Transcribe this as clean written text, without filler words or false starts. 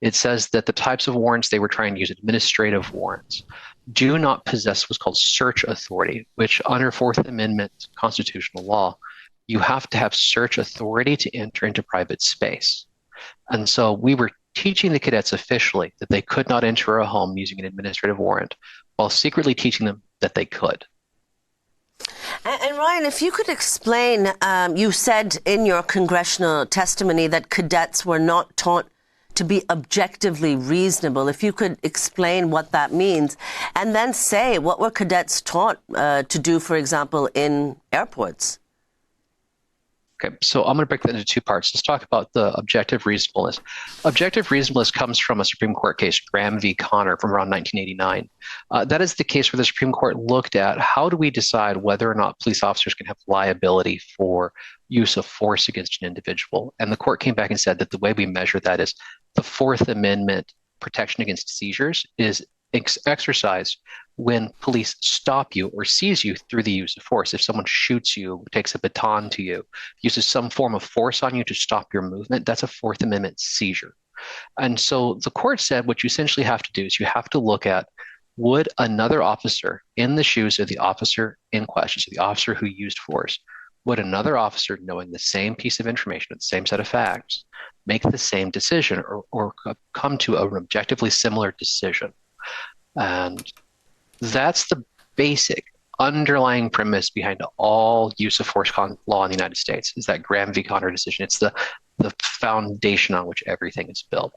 It says that the types of warrants they were trying to use, administrative warrants, do not possess what's called search authority, which under Fourth Amendment constitutional law, you have to have search authority to enter into private space. And so we were teaching the cadets officially that they could not enter a home using an administrative warrant while secretly teaching them that they could. And Ryan, if you could explain, you said in your congressional testimony that cadets were not taught to be objectively reasonable. If you could explain what that means, and then say what were cadets taught to do, for example, in airports? Okay, so I'm going to break that into two parts. Let's talk about the objective reasonableness. Objective reasonableness comes from a Supreme Court case, Graham v. Connor, from around 1989. That is the case where the Supreme Court looked at how do we decide whether or not police officers can have liability for use of force against an individual. And the court came back and said that the way we measure that is the Fourth Amendment protection against seizures is exercised when police stop you or seize you through the use of force. If someone shoots you, takes a baton to you, uses some form of force on you to stop your movement, that's a Fourth Amendment seizure. And so the court said what you essentially have to do is you have to look at, would another officer in the shoes of the officer in question, so the officer who used force, would another officer knowing the same piece of information, the same set of facts, make the same decision or come to an objectively similar decision? And that's the basic underlying premise behind all use of force law in the United States, is that Graham v. Connor decision. It's the foundation on which everything is built.